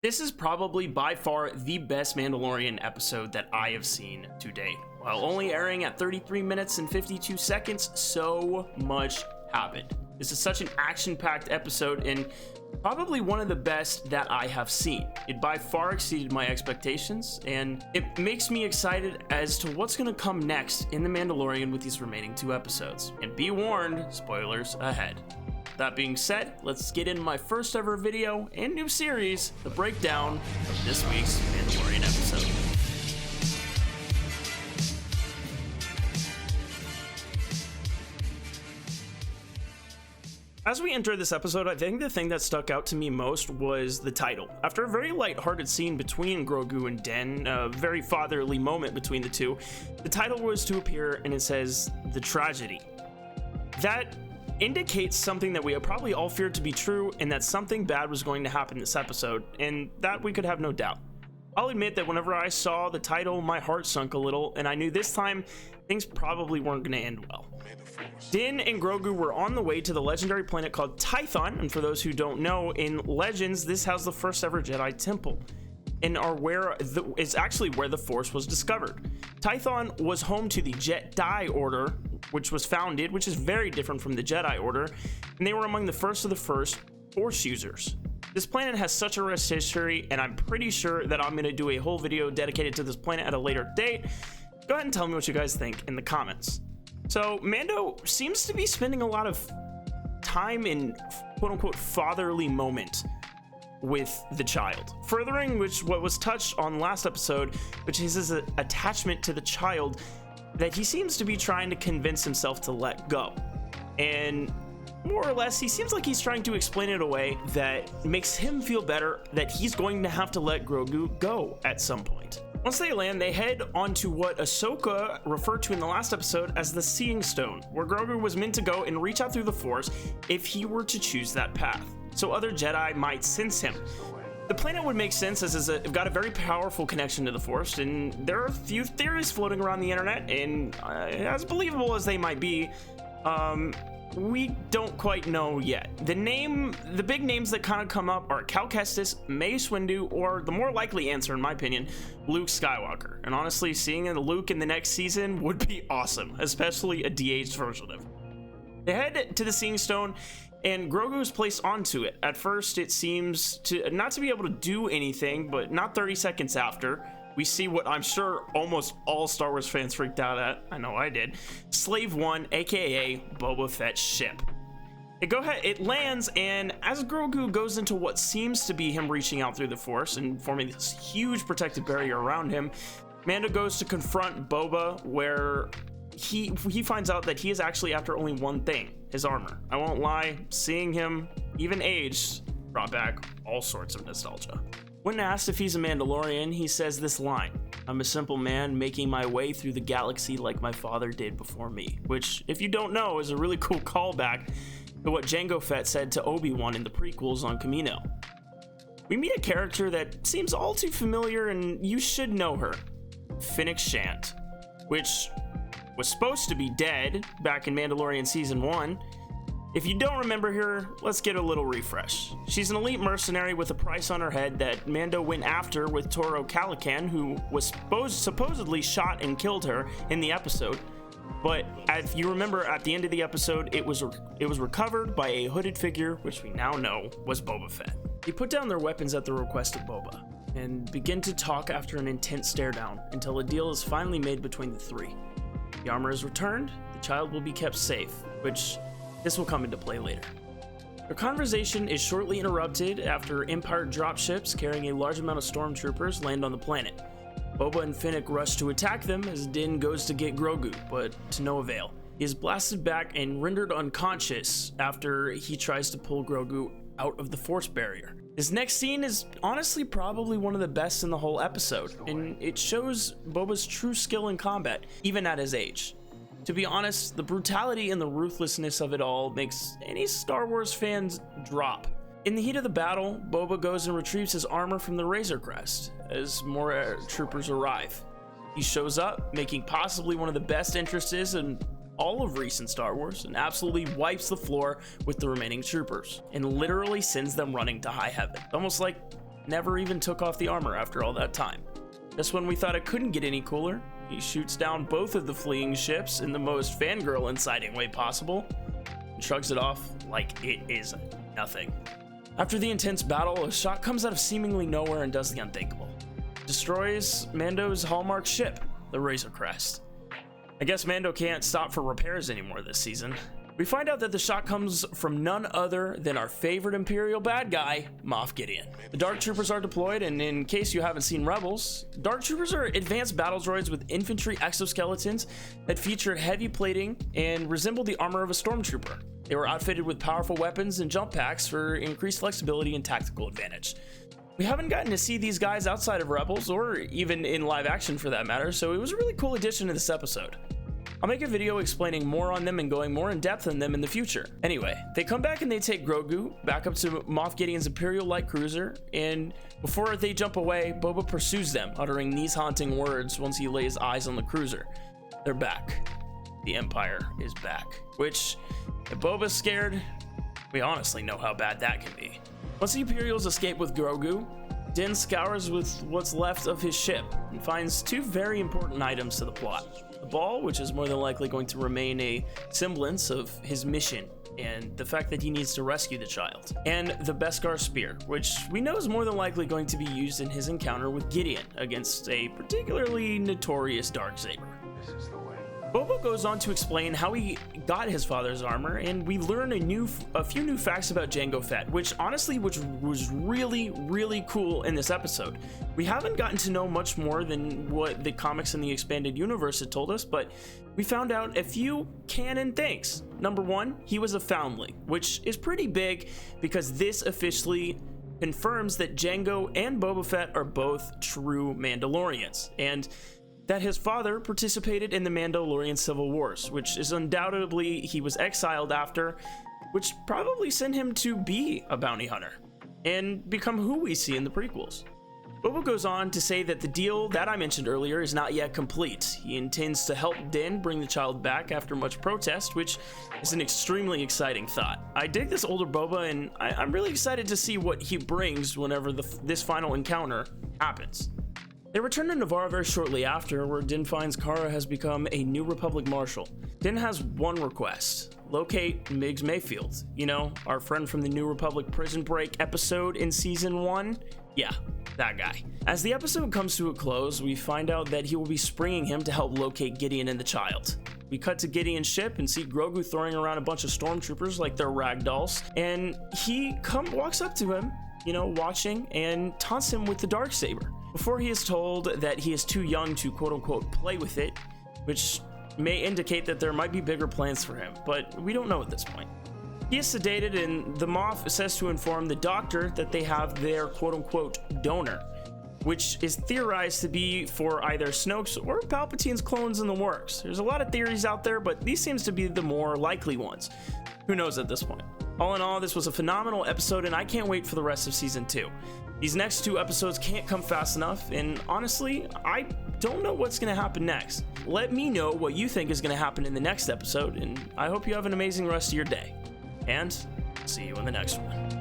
This is probably by far the best Mandalorian episode that I have seen to date. While only airing at 33 minutes and 52 seconds, so much happened. This is such an action-packed episode and probably one of the best that I have seen. It by far exceeded my expectations, and it makes me excited as to what's going to come next in The Mandalorian with these remaining 2 episodes. And be warned, spoilers ahead. That being said, let's get into my first ever video and new series, the breakdown of this week's Mandalorian episode. As we enter this episode, I think the thing that stuck out to me most was the title. After a very lighthearted scene between Grogu and Den, a very fatherly moment between the two, the title was to appear and it says, The Tragedy. That indicates something that we probably all feared to be true, and that something bad was going to happen this episode, and that we could have no doubt. I'll admit that whenever I saw the title, my heart sunk a little, and I knew this time things probably weren't going to end well. Din and Grogu were on the way to the legendary planet called Tython, and for those who don't know, in Legends, this housed the first ever Jedi temple, and is actually where the Force was discovered. Tython was home to the Jedi Order, which was founded, which is very different from the Jedi Order, and they were among the first of the first Force users. This planet has such a rich history, and I'm pretty sure that I'm going to do a whole video dedicated to this planet at a later date. Go ahead and tell me what you guys think in the comments. So, Mando seems to be spending a lot of time in quote-unquote fatherly moment with the child, furthering what was touched on last episode, which is his attachment to the child that he seems to be trying to convince himself to let go. And more or less, he seems like he's trying to explain it away that makes him feel better that he's going to have to let Grogu go at some point. Once they land, they head onto what Ahsoka referred to in the last episode as the Seeing Stone, where Grogu was meant to go and reach out through the Force if he were to choose that path, so other Jedi might sense him. The planet would make sense as it's got a very powerful connection to the Force, and there are a few theories floating around the internet, and as believable as they might be, we don't quite know yet. The big names that kind of come up are Cal Kestis, Mace Windu, or the more likely answer, in my opinion, Luke Skywalker. And honestly, seeing Luke in the next season would be awesome, especially a de-aged version of him. They head to the Seeing Stone, and Grogu is placed onto it. At first, it seems to not to be able to do anything, but not 30 seconds after, we see what I'm sure almost all Star Wars fans freaked out at. I know I did. Slave One, aka Boba Fett's ship. It lands, and as Grogu goes into what seems to be him reaching out through the Force and forming this huge protective barrier around him, Mando goes to confront Boba, where he finds out that he is actually after only one thing: his armor. I won't lie, seeing him, even aged, brought back all sorts of nostalgia. When asked if he's a Mandalorian, he says this line: "I'm a simple man making my way through the galaxy like my father did before me," which, if you don't know, is a really cool callback to what Jango Fett said to Obi-Wan in the prequels on Kamino. We meet a character that seems all too familiar, and you should know her: Fennec Shand, which was supposed to be dead back in Mandalorian Season 1. If you don't remember her, let's get a little refresh. She's an elite mercenary with a price on her head that Mando went after with Toro Calican, who was supposedly shot and killed her in the episode. But if you remember, at the end of the episode, it was recovered by a hooded figure, which we now know was Boba Fett. They put down their weapons at the request of Boba and begin to talk after an intense stare down until a deal is finally made between the three. The armor is returned, the child will be kept safe, which this will come into play later. Their conversation is shortly interrupted after Empire dropships carrying a large amount of stormtroopers land on the planet. Boba and Fennec rush to attack them as Din goes to get Grogu, but to no avail. He is blasted back and rendered unconscious after he tries to pull Grogu out of the Force barrier. This next scene is honestly probably one of the best in the whole episode, and it shows Boba's true skill in combat, even at his age. To be honest, the brutality and the ruthlessness of it all makes any Star Wars fans drop. In the heat of the battle, Boba goes and retrieves his armor from the Razor Crest as more troopers arrive. He shows up, making possibly one of the best entrances in all of recent Star Wars, and absolutely wipes the floor with the remaining troopers and literally sends them running to high heaven. Almost like never even took off the armor after all that time. Just when we thought it couldn't get any cooler, he shoots down both of the fleeing ships in the most fangirl inciting way possible and shrugs it off like it is nothing. After the intense battle, a shot comes out of seemingly nowhere and does the unthinkable. Destroys Mando's hallmark ship, the Razor Crest. I guess Mando can't stop for repairs anymore this season. We find out that the shot comes from none other than our favorite Imperial bad guy, Moff Gideon. The Dark Troopers are deployed, and in case you haven't seen Rebels, Dark Troopers are advanced battle droids with infantry exoskeletons that feature heavy plating and resemble the armor of a stormtrooper. They were outfitted with powerful weapons and jump packs for increased flexibility and tactical advantage. We haven't gotten to see these guys outside of Rebels, or even in live action for that matter, so it was a really cool addition to this episode. I'll make a video explaining more on them and going more in depth on them in the future. Anyway, they come back and they take Grogu back up to Moff Gideon's Imperial light cruiser, and before they jump away, Boba pursues them, uttering these haunting words once he lays eyes on the cruiser. They're back. The Empire is back. Which, if Boba's scared, we honestly know how bad that can be. Once the Imperials escape with Grogu, Din scours with what's left of his ship and finds two very important items to the plot. The ball, which is more than likely going to remain a semblance of his mission and the fact that he needs to rescue the child. And the Beskar spear, which we know is more than likely going to be used in his encounter with Gideon against a particularly notorious Darksaber. This is the way. Boba goes on to explain how he got his father's armor, and we learn a few new facts about Jango Fett, which was really cool in this episode. We haven't gotten to know much more than what the comics in the expanded universe had told us, but we found out a few canon things. Number one, he was a foundling, which is pretty big because this officially confirms that Jango and Boba Fett are both true Mandalorians, and that his father participated in the Mandalorian Civil Wars, which is undoubtedly he was exiled after, which probably sent him to be a bounty hunter and become who we see in the prequels. Boba goes on to say that the deal that I mentioned earlier is not yet complete. He intends to help Din bring the child back after much protest, which is an extremely exciting thought. I dig this older Boba, and I'm really excited to see what he brings whenever this final encounter happens. They return to Navarro very shortly after, where Din finds Cara has become a New Republic Marshal. Din has one request: locate Migs Mayfield. You know, our friend from the New Republic Prison Break episode in Season 1? Yeah, that guy. As the episode comes to a close, we find out that he will be springing him to help locate Gideon and the child. We cut to Gideon's ship and see Grogu throwing around a bunch of stormtroopers like they're ragdolls, and he walks up to him, you know, watching, and taunts him with the Darksaber. Before he is told that he is too young to quote-unquote play with it, which may indicate that there might be bigger plans for him, but we don't know at this point. He is sedated, and the Moff says to inform the doctor that they have their quote-unquote donor, which is theorized to be for either Snoke's or Palpatine's clones in the works. There's a lot of theories out there, but these seems to be the more likely ones. Who knows at this point? All in all, this was a phenomenal episode, and I can't wait for the rest of Season 2. These next two episodes can't come fast enough, and honestly, I don't know what's going to happen next. Let me know what you think is going to happen in the next episode, and I hope you have an amazing rest of your day. And see you in the next one.